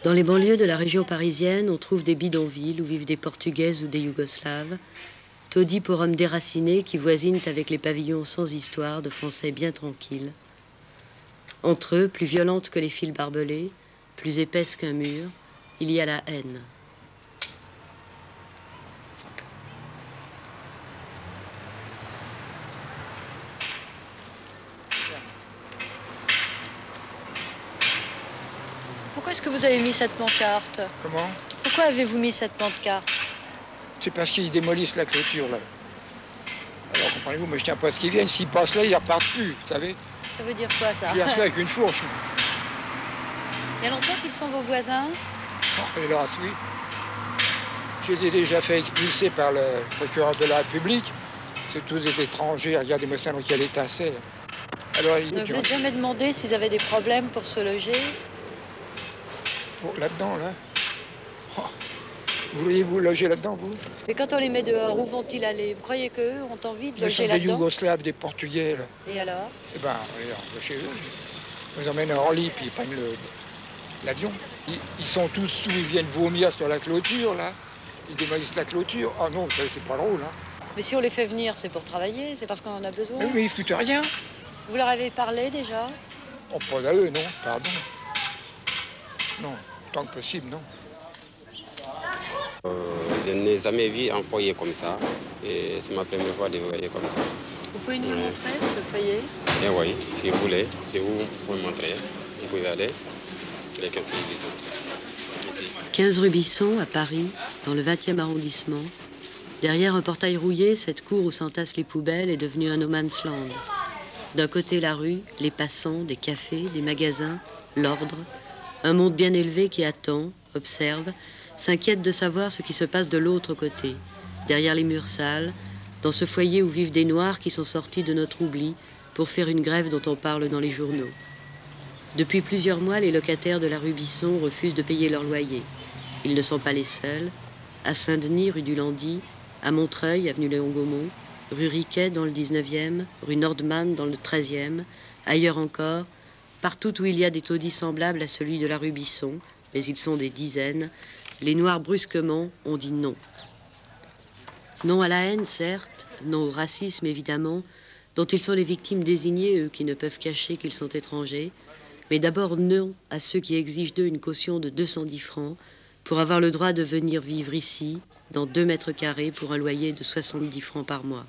Dans les banlieues de la région parisienne, on trouve des bidonvilles où vivent des Portugaises ou des Yougoslaves, taudis pour hommes déracinés qui voisinent avec les pavillons sans histoire de Français bien tranquilles. Entre eux, plus violente que les fils barbelés, plus épaisse qu'un mur, il y a la haine. Pourquoi est-ce que vous avez mis cette pancarte? Comment? Pourquoi avez-vous mis cette pancarte? C'est parce qu'ils démolissent la clôture, là. Alors, comprenez-vous, moi je tiens pas à ce qu'ils viennent. S'ils passent là, ils repartent plus, vous savez? Ça veut dire quoi, ça? Ils viennent avec une fourche. Il y a longtemps qu'ils sont vos voisins? Oh, hélas, oui. Je les ai déjà fait expulser par le procureur de la République. C'est tous des étrangers. Regardez-moi ça dans quel état c'est. Alors, Ne vous êtes jamais demandé s'ils avaient des problèmes pour se loger? Oh, là-dedans, là. Oh. Vous voulez vous loger là-dedans, vous? Mais quand on les met dehors, où vont-ils aller? Vous croyez qu'eux ont envie de loger des là-dedans? Yougoslaves, des Portugais, là. Et alors? Eh ben, regarde, chez eux. Ils les emmènent à Orly, puis ils prennent l'avion. Ils sont tous sous, ils viennent vomir sur la clôture, là. Ils démolissent la clôture. Ah non, ça, c'est pas drôle, hein. Mais si on les fait venir, c'est pour travailler, c'est parce qu'on en a besoin. Mais ils foutent rien. Vous leur avez parlé déjà? On prend à eux, non, pardon. Non, tant que possible, non. Je n'ai jamais vu un foyer comme ça. Et c'est ma première fois de voir comme ça. Vous pouvez nous le montrer, ce foyer? Eh oui, si vous voulez, c'est où vous pouvez montrer. Vous pouvez aller. Les 15 rue Bisson. 15 rue Bisson, à Paris, dans le 20e arrondissement. Derrière un portail rouillé, cette cour où s'entassent les poubelles est devenue un no man's land. D'un côté, la rue, les passants, des cafés, des magasins, l'ordre. Un monde bien élevé qui attend, observe, s'inquiète de savoir ce qui se passe de l'autre côté, derrière les murs sales, dans ce foyer où vivent des Noirs qui sont sortis de notre oubli pour faire une grève dont on parle dans les journaux. Depuis plusieurs mois, les locataires de la rue Bisson refusent de payer leur loyer. Ils ne sont pas les seuls. À Saint-Denis, rue du Landy, à Montreuil, avenue Léon Gaumont, rue Riquet dans le 19e, rue Nordman dans le 13e, ailleurs encore, partout où il y a des taudis semblables à celui de la rue Bisson, mais ils sont des dizaines, les Noirs brusquement ont dit non. Non à la haine, certes, non au racisme, évidemment, dont ils sont les victimes désignées, eux qui ne peuvent cacher qu'ils sont étrangers, mais d'abord non à ceux qui exigent d'eux une caution de 210 francs pour avoir le droit de venir vivre ici, dans 2 mètres carrés, pour un loyer de 70 francs par mois.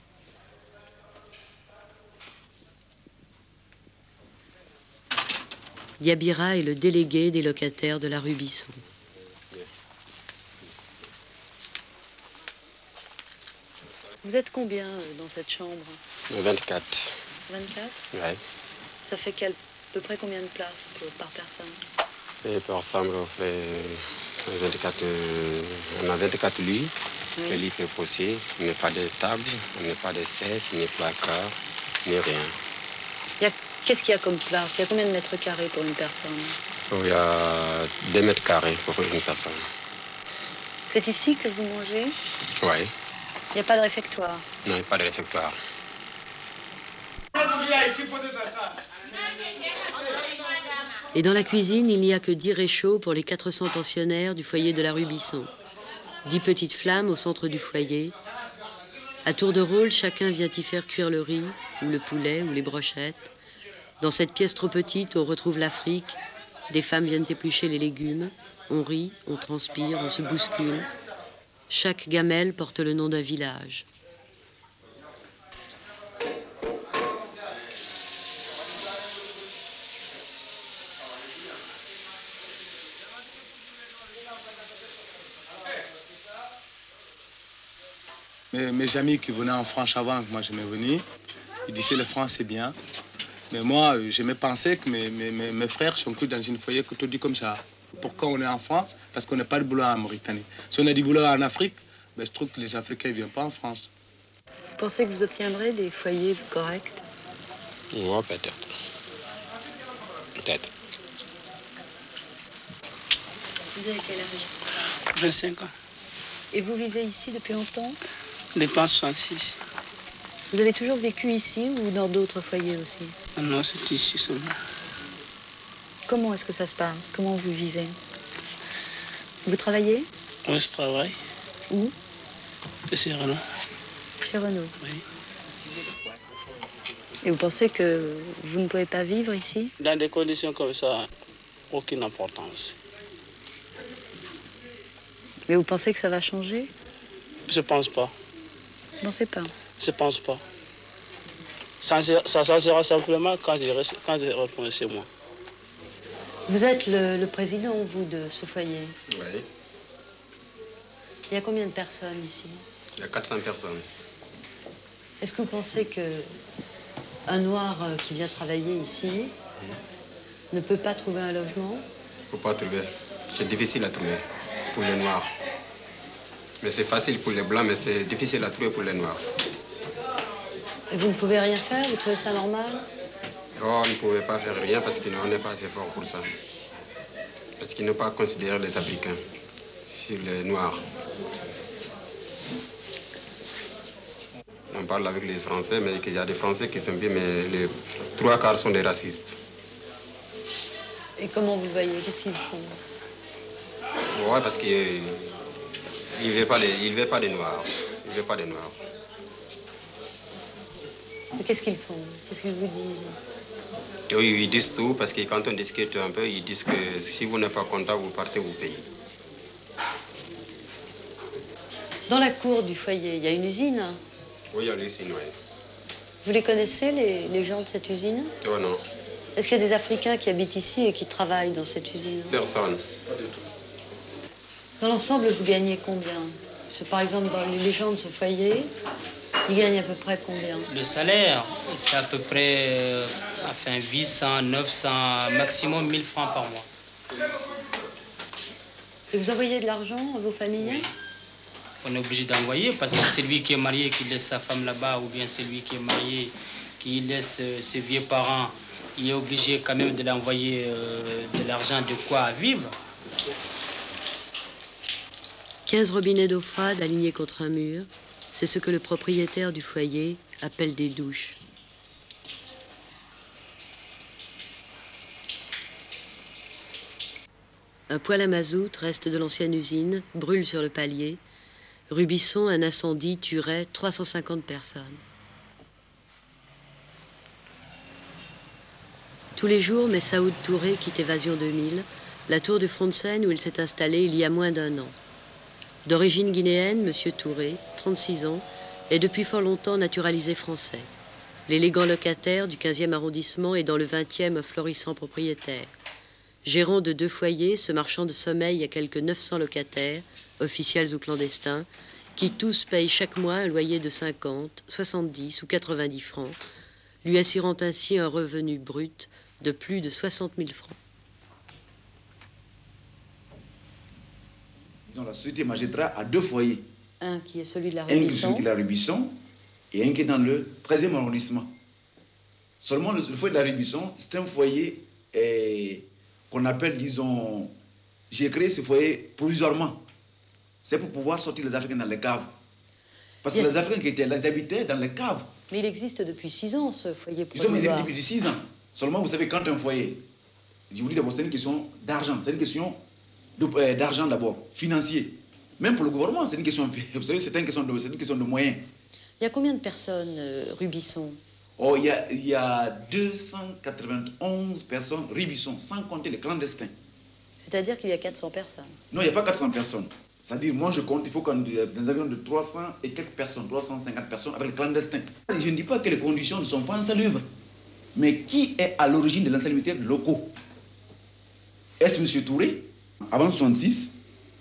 Diabira est le délégué des locataires de la rue Bisson. Vous êtes combien dans cette chambre? 24. 24? Oui. Ça fait à peu près combien de places par personne? Et par chambre, on fait 24, on a 24 lits. Oui. Le lit est posé, il n'y a pas de table, il n'y a pas de cesse, ni placard, ni rien. Qu'est-ce qu'il y a comme place? Il y a combien de mètres carrés pour une personne? Il y a 2 mètres carrés pour une personne. C'est ici que vous mangez? Oui. Il n'y a pas de réfectoire? Non, il n'y a pas de réfectoire. Et dans la cuisine, il n'y a que 10 réchauds pour les 400 pensionnaires du foyer de la rue Bisson. 10 petites flammes au centre du foyer. À tour de rôle, chacun vient y faire cuire le riz, ou le poulet, ou les brochettes. Dans cette pièce trop petite, on retrouve l'Afrique. Des femmes viennent éplucher les légumes. On rit, on transpire, on se bouscule. Chaque gamelle porte le nom d'un village. Mes amis qui venaient en France avant que moi je m'en venu, ils disaient le France c'est bien. Mais moi, je me pensais que mes frères sont tous dans une foyer que tout dit comme ça. Pourquoi on est en France? Parce qu'on n'a pas de boulot en Mauritanie. Si on a du boulot en Afrique, ben, je trouve que les Africains ne viennent pas en France. Vous pensez que vous obtiendrez des foyers corrects? Oui, peut-être. Peut-être. Vous avez quel âge? 25 ans. Et vous vivez ici depuis longtemps? Depuis 1966. Vous avez toujours vécu ici ou dans d'autres foyers aussi? Non, c'est ici seulement. Comment est-ce que ça se passe? Comment vous vivez? Vous travaillez? Oui, je travaille. Où? Chez Renault. Chez Renault. Oui. Et vous pensez que vous ne pouvez pas vivre ici? Dans des conditions comme ça, aucune importance. Mais vous pensez que ça va changer? Je pense pas. Vous pensez pas? Je pense pas. Ça changera simplement quand je retourne chez moi. Vous êtes le président, vous, de ce foyer. Oui, Il y a combien de personnes ici? il y a 400 personnes. Est-ce que vous pensez que un noir qui vient travailler ici ne peut pas trouver un logement? Il ne faut pas trouver. C'est difficile à trouver pour les noirs. Mais c'est facile pour les blancs, mais c'est difficile à trouver pour les noirs. Et vous ne pouvez rien faire? Vous trouvez ça normal? Oh, on ne pouvait pas faire rien parce qu'on n'est pas assez fort pour ça. Parce qu'ils n'ont pas considéré les Africains sur les Noirs. On parle avec les Français, mais il y a des Français qui sont bien, mais les 3/4 sont des racistes. Et comment vous le voyez? Qu'est-ce qu'ils font? Ouais, parce qu'ils ne veulent pas des Noirs. Ils ne veulent pas des Noirs. Mais qu'est-ce qu'ils font? Qu'est-ce qu'ils vous disent? Oui, ils disent tout, parce que quand on discute un peu, ils disent que si vous n'êtes pas content, vous partez, vous payez. Dans la cour du foyer, il y a une usine. Oui, il y a l'usine, oui. Vous les connaissez, les gens de cette usine? Oh non, Est-ce qu'il y a des Africains qui habitent ici et qui travaillent dans cette usine? personne. Dans l'ensemble, vous gagnez combien? Par exemple, dans les gens de ce foyer, ils gagnent à peu près combien? Le salaire, c'est à peu près 800, 900, maximum 1000 francs par mois. Et vous envoyez de l'argent à vos familles? Oui. On est obligé d'envoyer parce que c'est lui qui est marié qui laisse sa femme là-bas ou bien c'est lui qui est marié qui laisse ses vieux parents. Il est obligé quand même de l'envoyer de l'argent, de quoi vivre. 15 robinets d'eau froide alignés contre un mur, c'est ce que le propriétaire du foyer appelle des douches. Un poêle à mazout, reste de l'ancienne usine, brûle sur le palier. Rubisson, un incendie tuerait 350 personnes. Tous les jours, Messaoud Touré quitte Évasion 2000, la tour de Frontsène où il s'est installé il y a moins d'1 an. D'origine guinéenne, M. Touré, 36 ans, est depuis fort longtemps naturalisé français. L'élégant locataire du 15e arrondissement est dans le 20e un florissant propriétaire. Gérant de 2 foyers, ce marchand de sommeil a quelques 900 locataires, officiels ou clandestins, qui tous payent chaque mois un loyer de 50, 70 ou 90 francs, lui assurant ainsi un revenu brut de plus de 60 000 francs. La société Magétra a 2 foyers. Un qui est celui de la Un qui est celui Rubisson. de la Rubisson et un qui est dans le 13e arrondissement. Seulement le foyer de la Rubisson, c'est un foyer qu'on appelle, disons, j'ai créé ce foyer provisoirement. C'est pour pouvoir sortir les Africains dans les caves. Parce que les Africains qui étaient là, ils habitaient dans les caves. Mais il existe depuis 6 ans, ce foyer Justement, ils provisoire. habitent depuis 6 ans. Seulement, vous savez, quand un foyer, je vous dis d'abord, c'est une question d'argent. C'est une question d'argent d'abord, financier. Même pour le gouvernement, c'est une question, vous savez, c'est une question de moyens. Il y a combien de personnes, Rubisson? Oh, il y a 291 personnes Rubisson, sans compter les clandestins. C'est-à-dire qu'il y a 400 personnes. Non, il n'y a pas 400 personnes. C'est-à-dire, moi je compte, il faut qu'on ait des avions de 300 et quelques personnes, 350 personnes avec les clandestins. Je ne dis pas que les conditions ne sont pas insalubres. Mais qui est à l'origine de l'insalubrité locaux? Est-ce M. Touré? Avant 1966,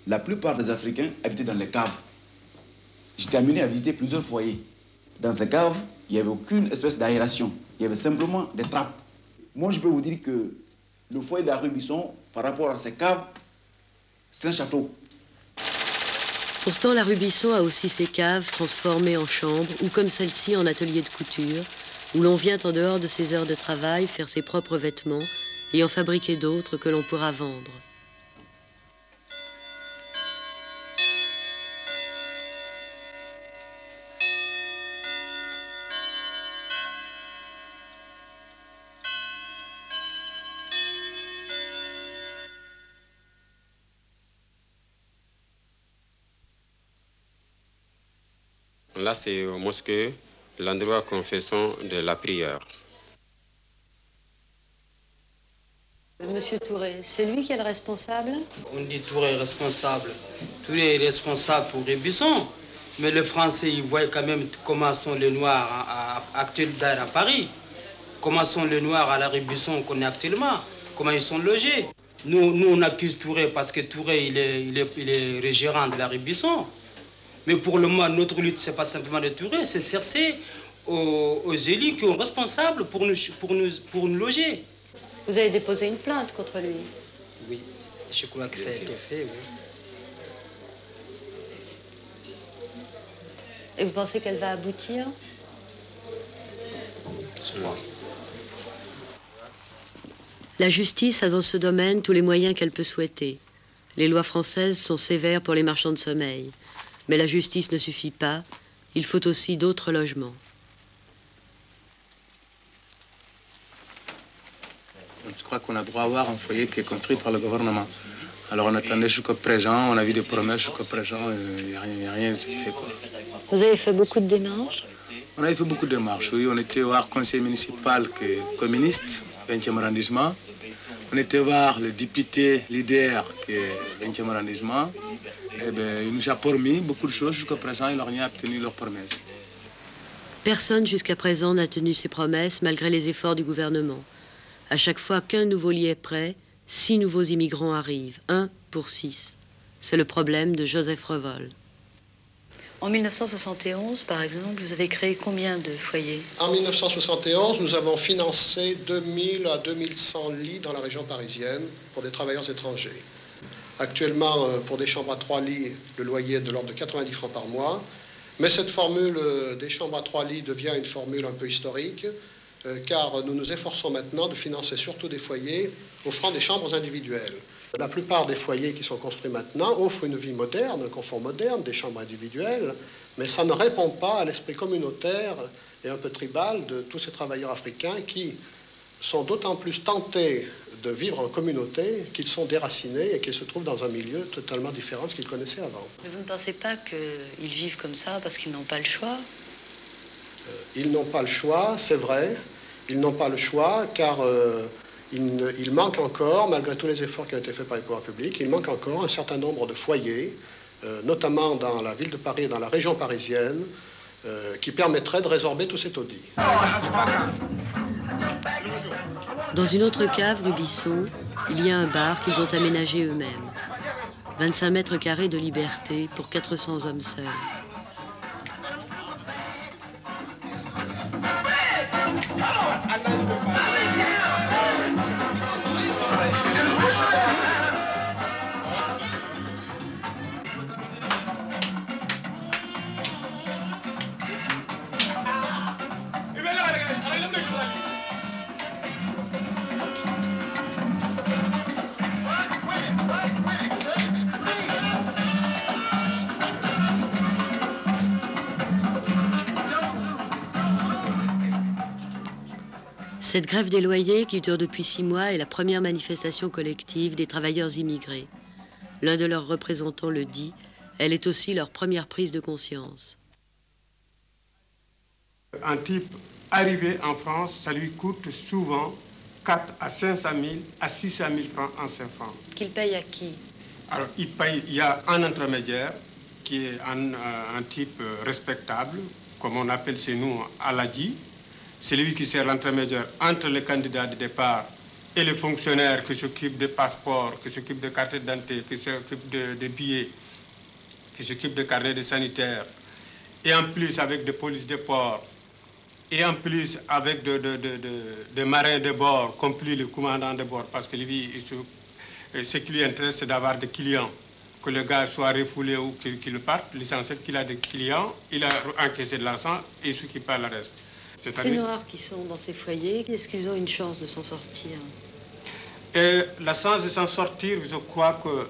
la plupart des Africains habitaient dans les caves. J'étais amené à visiter plusieurs foyers. Dans ces caves, il n'y avait aucune espèce d'aération. Il y avait simplement des trappes. Moi, je peux vous dire que le foyer de la Rubisson, par rapport à ces caves, c'est un château. Pourtant, la Rubisson a aussi ses caves transformées en chambres ou comme celle-ci en atelier de couture, où l'on vient en dehors de ses heures de travail faire ses propres vêtements et en fabriquer d'autres que l'on pourra vendre. Là, c'est au mosquée, l'endroit confession de la prière. Monsieur Touré, c'est lui qui est le responsable? On dit Touré responsable. Touré est responsable pour Rébusson. Mais les Français, ils voient quand même comment sont les Noirs actuellement à Paris. Comment sont les Noirs à la Rébusson qu'on est actuellement. Comment ils sont logés. Nous, on accuse Touré parce que Touré, il est gérant de la Rébusson. Mais pour le moment, notre lutte, ce n'est pas simplement de Touré, c'est chercher aux élus qui sont responsables pour nous loger. Vous avez déposé une plainte contre lui? Oui, je crois que ça a été fait, oui. Et vous pensez qu'elle va aboutir? C'est moi. La justice a dans ce domaine tous les moyens qu'elle peut souhaiter. Les lois françaises sont sévères pour les marchands de sommeil. Mais la justice ne suffit pas, il faut aussi d'autres logements. Je crois qu'on a droit à avoir un foyer qui est construit par le gouvernement. Alors on attendait jusqu'au présent, on a vu des promesses jusqu'au présent, il n'y a rien qui fait quoi. Vous avez fait beaucoup de démarches? On avait fait beaucoup de démarches, oui. On était voir le conseil municipal qui est communiste, 20e arrondissement. On était voir le député leader qui est 20e arrondissement. Eh bien, il nous a promis beaucoup de choses jusqu'à présent, ils n'ont rien obtenu leurs promesses. Personne jusqu'à présent n'a tenu ses promesses malgré les efforts du gouvernement. À chaque fois qu'un nouveau lit est prêt, 6 nouveaux immigrants arrivent, 1 pour 6. C'est le problème de Joseph Revol. En 1971, par exemple, vous avez créé combien de foyers? En 1971, nous avons financé 2000 à 2100 lits dans la région parisienne pour des travailleurs étrangers. Actuellement, pour des chambres à 3 lits, le loyer est de l'ordre de 90 francs par mois. Mais cette formule des chambres à 3 lits devient une formule un peu historique, car nous nous efforçons maintenant de financer surtout des foyers offrant des chambres individuelles. La plupart des foyers qui sont construits maintenant offrent une vie moderne, un confort moderne, des chambres individuelles, mais ça ne répond pas à l'esprit communautaire et un peu tribal de tous ces travailleurs africains qui sont d'autant plus tentés de vivre en communauté qu'ils sont déracinés et qu'ils se trouvent dans un milieu totalement différent de ce qu'ils connaissaient avant. Mais vous ne pensez pas qu'ils vivent comme ça parce qu'ils n'ont pas le choix? Ils n'ont pas le choix, c'est vrai. Ils n'ont pas le choix car il manque encore, malgré tous les efforts qui ont été faits par les pouvoirs publics, il manque encore un certain nombre de foyers, notamment dans la ville de Paris et dans la région parisienne, qui permettraient de résorber tout cet taudis. Dans une autre cave, rue Bisson, il y a un bar qu'ils ont aménagé eux-mêmes. 25 mètres carrés de liberté pour 400 hommes seuls. Cette grève des loyers, qui dure depuis 6 mois, est la première manifestation collective des travailleurs immigrés. L'un de leurs représentants le dit, elle est aussi leur première prise de conscience. Un type arrivé en France, ça lui coûte souvent 4 à 500 000 à 600 000 francs en 5 francs. Qu'il paye à qui? Alors, il y a un intermédiaire qui est un type respectable, comme on appelle chez nous Aladi. C'est lui qui sert l'intermédiaire entre les candidats de départ et les fonctionnaires qui s'occupent des passeports, qui s'occupent des cartes d'identité, qui s'occupent des billets, qui s'occupent des carnets de sanitaires, et en plus avec des polices de port, et en plus avec des marins de bord, compris le commandant de bord, parce que lui, ce qui lui intéresse, c'est d'avoir des clients, que le gars soit refoulé ou qu'il parte. L'essentiel qu'il a des clients, il a encaissé de l'argent et ce qui parle le reste. Ces Noirs qui sont dans ces foyers, est-ce qu'ils ont une chance de s'en sortir? Et la chance de s'en sortir, je crois que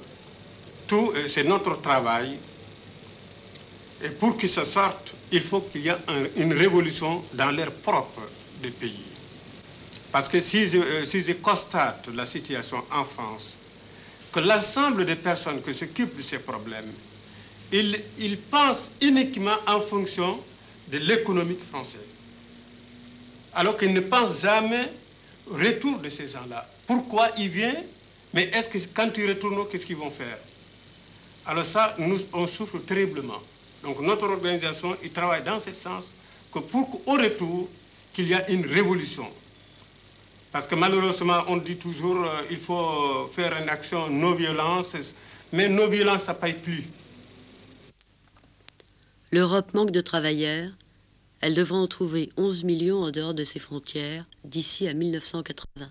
tout, c'est notre travail. Et pour qu'ils se sortent, il faut qu'il y ait une révolution dans leur propre pays. Parce que si je constate la situation en France, que l'ensemble des personnes qui s'occupent de ces problèmes, ils pensent uniquement en fonction de l'économie française. Alors qu'ils ne pensent jamais au retour de ces gens-là. Pourquoi ils viennent? Mais est-ce que quand ils retournent, qu'est-ce qu'ils vont faire? Alors ça, nous, on souffre terriblement. Donc notre organisation, il travaille dans ce sens que pour qu'au retour, qu'il y a une révolution. Parce que malheureusement, on dit toujours il faut faire une action non-violence, mais non-violence, ça ne paye plus. L'Europe manque de travailleurs. Elle devra en trouver 11 millions en dehors de ses frontières d'ici à 1980.